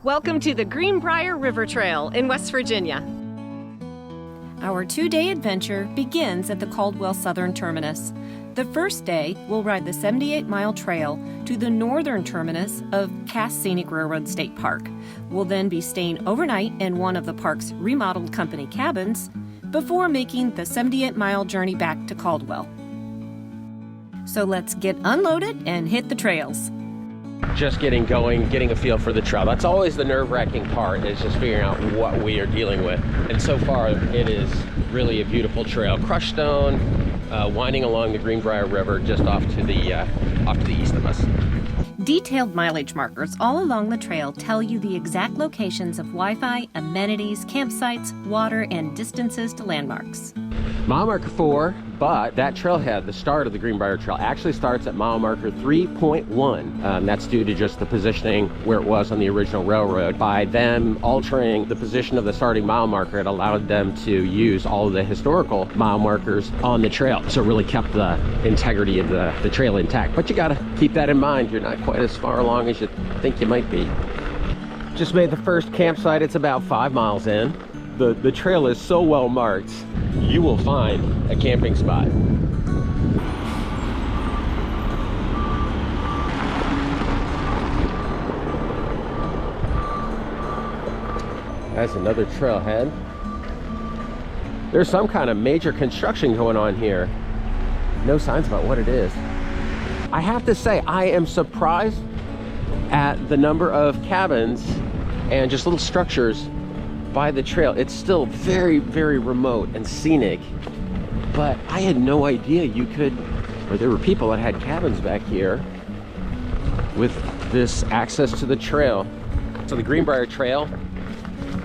Welcome to the Greenbrier River Trail in West Virginia. Our two-day adventure begins at the Caldwell Southern Terminus. The first day, we'll ride the 78-mile trail to the northern terminus of Cass Scenic Railroad State Park. We'll then be staying overnight in one of the park's remodeled company cabins before making the 78-mile journey back to Caldwell. So let's get unloaded and hit the trails. Just getting going, getting a feel for the trail. That's always the nerve-wracking part, is just figuring out what we are dealing with. And so far, it is really a beautiful trail. Crushed stone, winding along the Greenbrier River just off to the east of us. Detailed mileage markers all along the trail tell you the exact locations of Wi-Fi, amenities, campsites, water, and distances to landmarks. Mile marker 4, but that trailhead, the start of the Greenbrier Trail, actually starts at mile marker 3.1. That's due to just the positioning where it was on the original railroad. By them altering the position of the starting mile marker, it allowed them to use all of the historical mile markers on the trail. So it really kept the integrity of the trail intact. But you gotta keep that in mind. You're not quite as far along as you think you might be. Just made the first campsite. It's about 5 miles in. The trail is so well marked, you will find a camping spot. That's another trailhead. There's some kind of major construction going on here. No signs about what it is. I have to say, I am surprised at the number of cabins and just little structures by the trail. It's still very, very remote and scenic, but I had no idea there were people that had cabins back here with this access to the trail. So the Greenbrier Trail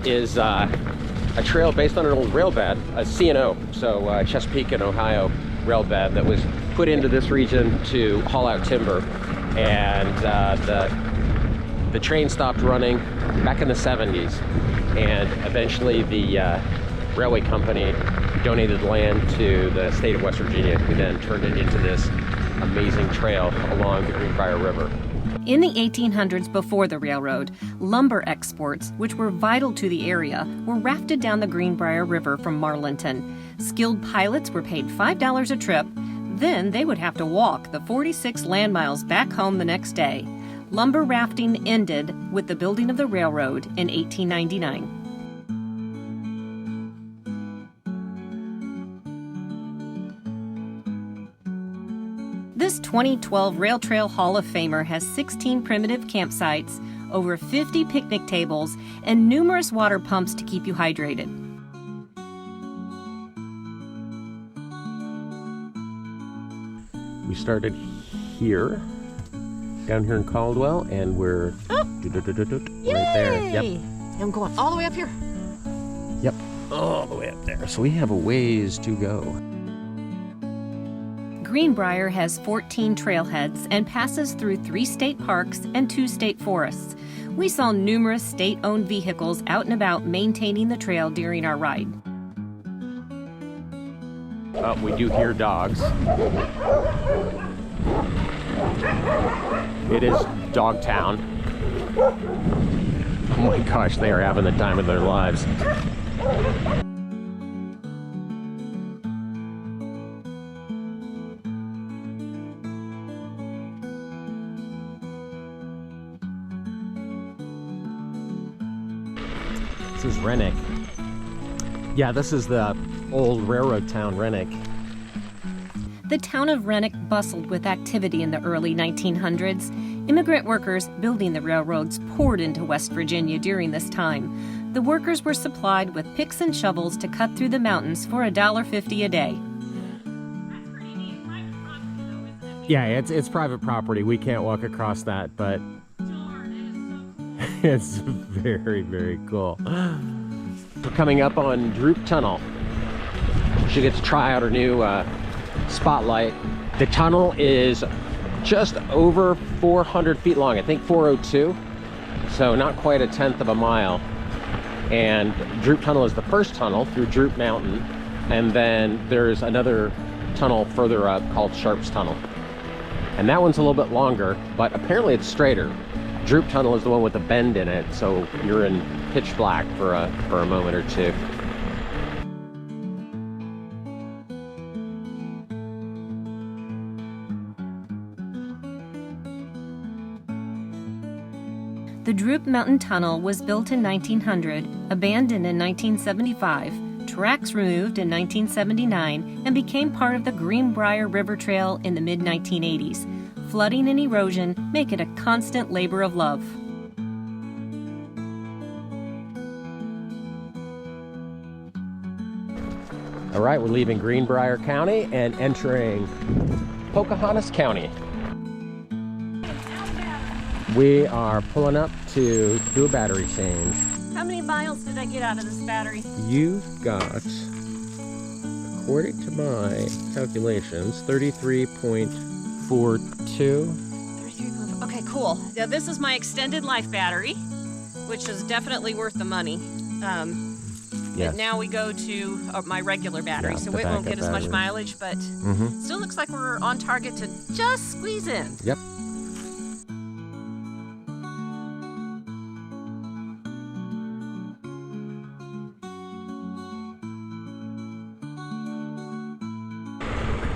is a trail based on an old rail bed, a C&O, so Chesapeake and Ohio rail bed that was put into this region to haul out timber, and the train stopped running back in the 70s, and eventually the railway company donated land to the state of West Virginia, who then turned it into this amazing trail along the Greenbrier River. In the 1800s, before the railroad, lumber exports, which were vital to the area, were rafted down the Greenbrier River from Marlinton. Skilled pilots were paid $5 a trip. Then they would have to walk the 46 land miles back home the next day. Lumber rafting ended with the building of the railroad in 1899. This 2012 Rail Trail Hall of Famer has 16 primitive campsites, over 50 picnic tables, and numerous water pumps to keep you hydrated. We started here, down here in Caldwell, and we're right there. Yep. I'm going all the way up here. Yep, all the way up there. So we have a ways to go. Greenbrier has 14 trailheads and passes through 3 state parks and 2 state forests. We saw numerous state-owned vehicles out and about maintaining the trail during our ride. We do hear dogs. It is Dog Town. Oh my gosh, they are having the time of their lives. This is Renck. Yeah, this is the old railroad town, Renck. The town of Renck bustled with activity in the early 1900s. Immigrant workers building the railroads poured into West Virginia during this time. The workers were supplied with picks and shovels to cut through the mountains for $1.50 a day. Yeah, it's private property. We can't walk across that, but it's very, very cool. We're coming up on Droop Tunnel. She gets to try out her new spotlight. The tunnel is just over 400 feet long, I think 402, so not quite a tenth of a mile. And Droop Tunnel is the first tunnel through Droop Mountain, and then there's another tunnel further up called Sharp's Tunnel, and that one's a little bit longer, but apparently it's straighter. Droop tunnel is the one with the bend in it, so you're in pitch black for a moment or two. The Droop Mountain Tunnel was built in 1900, abandoned in 1975, tracks removed in 1979, and became part of the Greenbrier River Trail in the mid-1980s. Flooding and erosion make it a constant labor of love. All right, we're leaving Greenbrier County and entering Pocahontas County. We are pulling up to do a battery change. How many miles did I get out of this battery? You've got, according to my calculations, 33.42. Okay, cool. Now this is my extended life battery, which is definitely worth the money. Yes. And now we go to my regular battery, Yeah, so the it won't backup get as much battery. mileage, but still looks like we're on target to just squeeze in. Yep.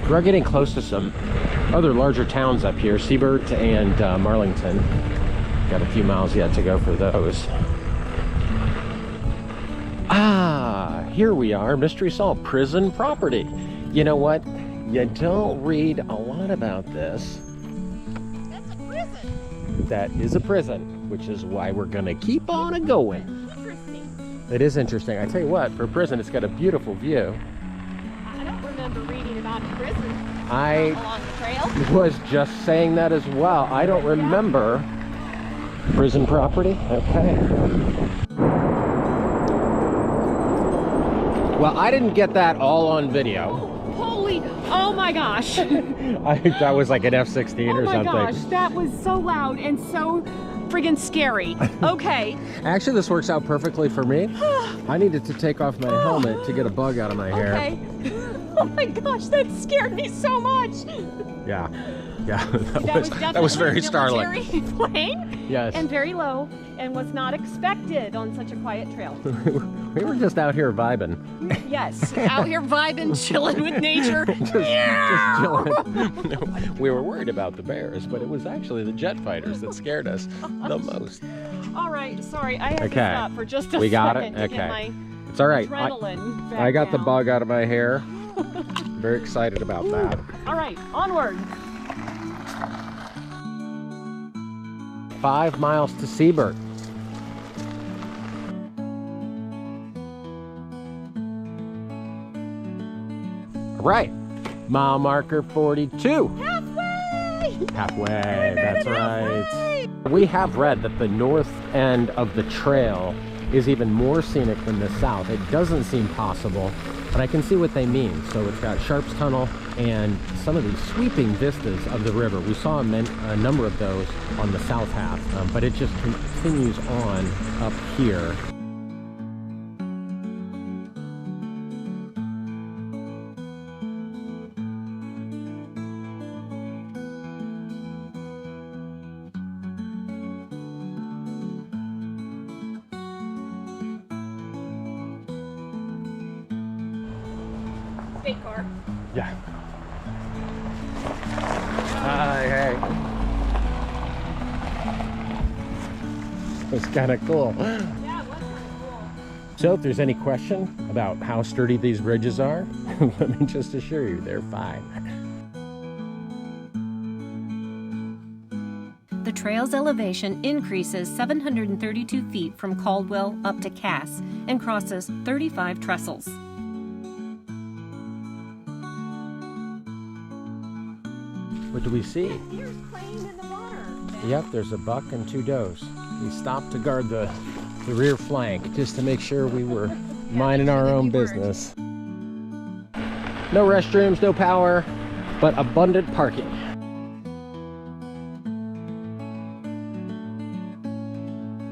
We're getting close to some other larger towns up here, Sept and Marlington. Got a few miles yet to go for those. Ah, here we are, Mystery Solved, prison property. You know what? You don't read a lot about this. That's a prison. That is a prison, which is why we're gonna keep on a-going. Interesting. It is interesting. I tell you what, for a prison, it's got a beautiful view. I don't remember reading about prison I along the trail. was just saying that as well. I don't remember prison property. Okay. Well, I didn't get that all on video. Holy, oh my gosh. That was like an F-16 or something. Oh my gosh, that was so loud and so friggin' scary. Okay. Actually, this works out perfectly for me. I needed to take off my helmet to get a bug out of my hair. Okay. Oh my gosh, that scared me so much. Yeah. Yeah, That that was very definitely a startling. military plane. Yes. And very low and was not expected on such a quiet trail. We were just out here vibing. Yes, out here vibing, chilling with nature. Just chilling. We were worried about the bears, but it was actually the jet fighters that scared us the most. All right, sorry, I had to Okay. stop for just a We got second it? to Okay. get my It's all right. adrenaline back I got the down. bug out of my hair. Very excited about that. All right, onward. 5 miles to Sept. All right, mile marker 42. Halfway, that's right. We have read that the north end of the trail is even more scenic than the south. It doesn't seem possible, but I can see what they mean. So it's got Sharp's Tunnel and some of these sweeping vistas of the river. We saw a number of those on the south half, but it just continues on up here. State car. Yeah. Hi, hey. It's kind of cool. Yeah, it was kind of cool. So if there's any question about how sturdy these bridges are, let me just assure you, they're fine. The trail's elevation increases 732 feet from Caldwell up to Cass and crosses 35 trestles. What do we see? Deer's playing in the water. Yep, there's a buck and 2 does. We stopped to guard the rear flank just to make sure we were minding our own business. No restrooms, no power, but abundant parking.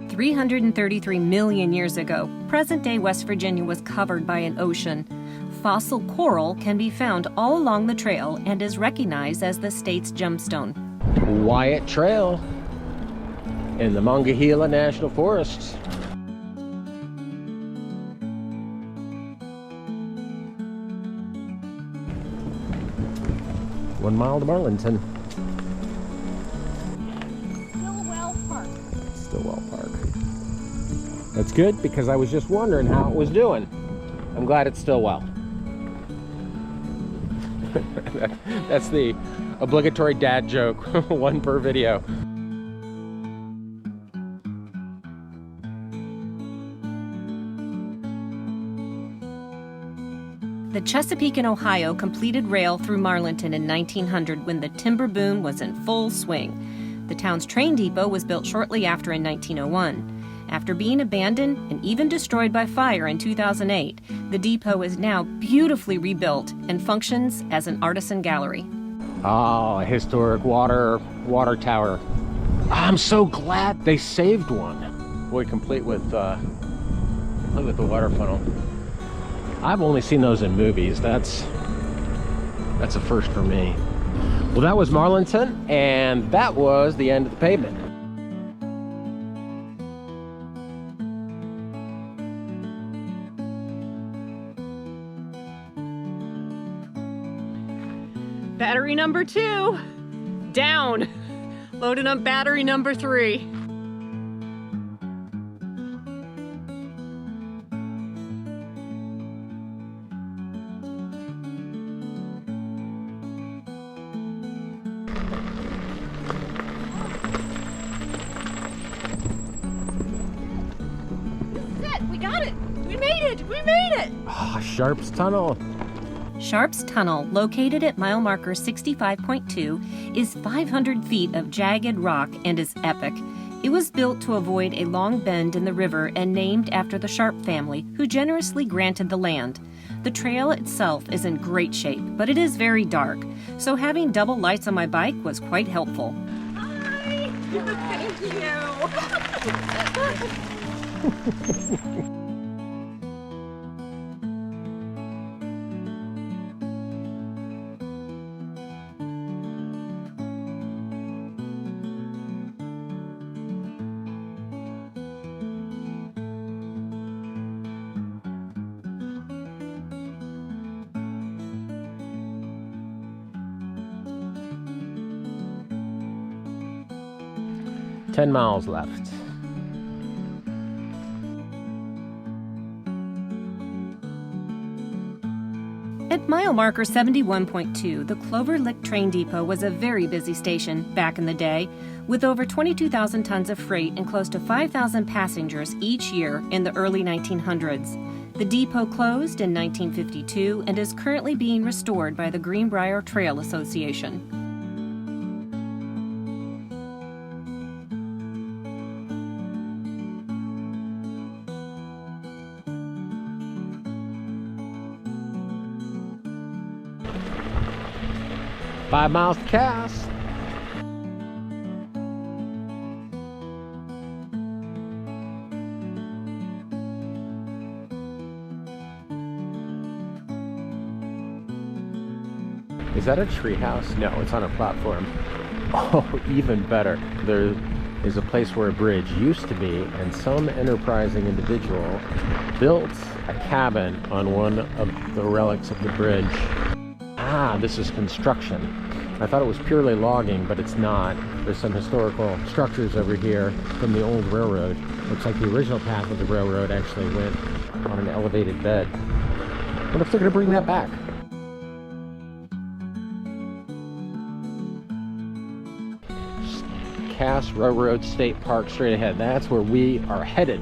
$333 million years ago, present-day West Virginia was covered by an ocean. Fossil coral can be found all along the trail and is recognized as the state's gemstone. Wyatt Trail. in the Monongahela National Forest. One mile to Marlinton. Stillwell Park. Stillwell Park. That's good because I was just wondering how it was doing. I'm glad it's still well. That's the obligatory dad joke, one per video. The Chesapeake and Ohio completed rail through Marlinton in 1900 when the timber boom was in full swing. The town's train depot was built shortly after in 1901. After being abandoned and even destroyed by fire in 2008, the depot is now beautifully rebuilt and functions as an artisan gallery. Oh, a historic water tower. I'm so glad they saved one. Boy, complete with the water funnel. I've only seen those in movies. That's a first for me. Well, that was Marlinton, and that was the end of the pavement. Battery number 2, down. Loading up battery number 3. This is it, we got it. We made it, we made it. Ah, Sharp's Tunnel. Sharp's Tunnel, located at mile marker 65.2, is 500 feet of jagged rock and is epic. It was built to avoid a long bend in the river and named after the Sharp family, who generously granted the land. The trail itself is in great shape, but it is very dark, so having double lights on my bike was quite helpful. Hi! Thank you! 10 miles left. At mile marker 71.2, the Clover Lick train depot was a very busy station back in the day, with over 22,000 tons of freight and close to 5,000 passengers each year in the early 1900s. The depot closed in 1952 and is currently being restored by the Greenbrier Trail Association. Five miles to Cass. Is that a treehouse? No, it's on a platform. Oh, even better. There is a place where a bridge used to be, and some enterprising individual built a cabin on one of the relics of the bridge. Ah, this is construction. I thought it was purely logging, but it's not. There's some historical structures over here from the old railroad. Looks like the original path of the railroad actually went on an elevated bed. What if they're going to bring that back? Cass Railroad State Park straight ahead. That's where we are headed.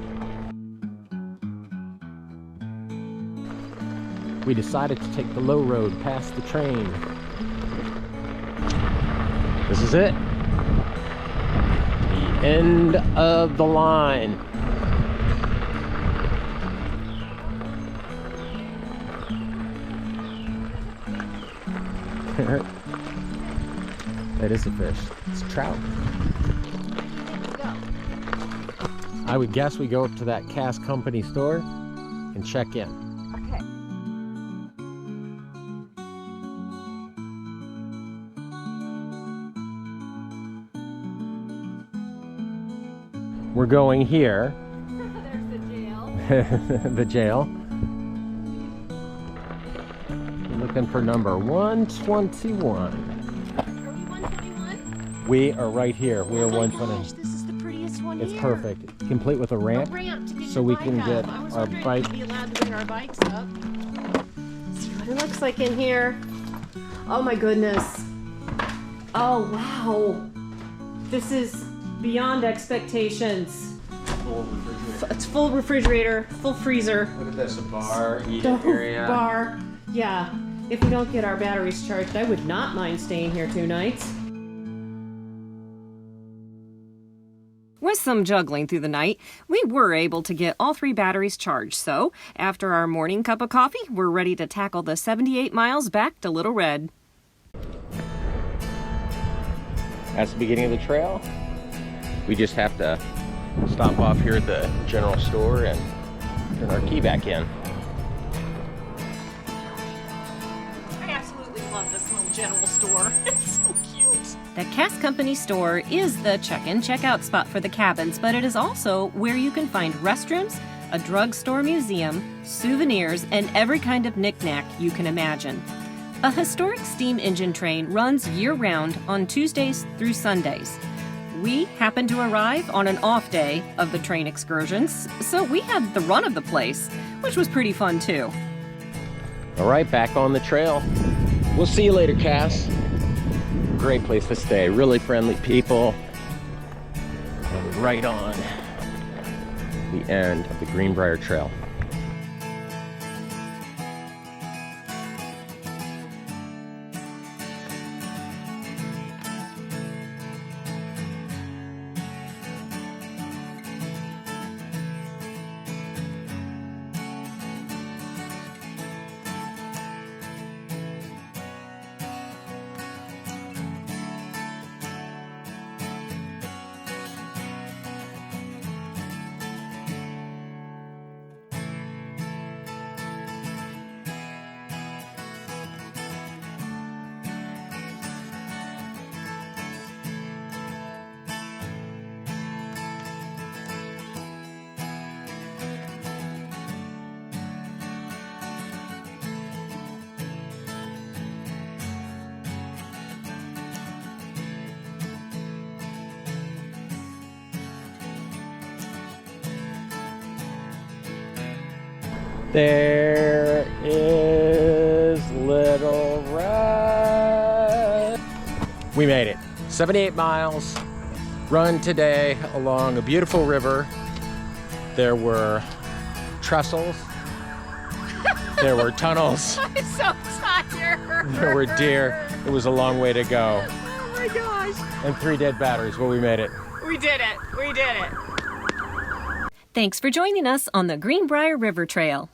We decided to take the low road past the train. This is it. The end of the line. That is a fish. It's a trout. I would guess we go up to that Cass Company store and check in. Okay. We're going here. There's the jail. The jail. We're looking for number 121. Are we 121? We are right here. We are Oh my 120. gosh, this is the prettiest one It's here. perfect. Complete with a ramp. A ramp to get So your we bike can up. get I was our wondering bike- if we'd be allowed to bring our bikes up. See what it looks like in here. Oh my goodness. Oh wow. This is beyond expectations. It's full refrigerator, full freezer. Look at this, a bar, The eating area. bar. Yeah. If we don't get our batteries charged, I would not mind staying here 2 nights. With some juggling through the night, we were able to get all 3 batteries charged. So, after our morning cup of coffee, we're ready to tackle the 78 miles back to Little Red. That's the beginning of the trail. We just have to stop off here at the general store and turn our key back in. I absolutely love this little general store. It's so cute. The Cass Company store is the check-in, check-out spot for the cabins, but it is also where you can find restrooms, a drugstore museum, souvenirs, and every kind of knick-knack you can imagine. A historic steam engine train runs year-round on Tuesdays through Sundays. We happened to arrive on an off day of the train excursions, so we had the run of the place, which was pretty fun too. All right, back on the trail. We'll see you later, Cass. Great place to stay, really friendly people. And right on the end of the Greenbrier Trail. There is Little Red. We made it. 78 miles. Run today along a beautiful river. There were trestles. There were tunnels. I'm so tired. There were deer. It was a long way to go. Oh my gosh. And 3 dead batteries, but we made it. We did it. We did it. Thanks for joining us on the Greenbrier River Trail.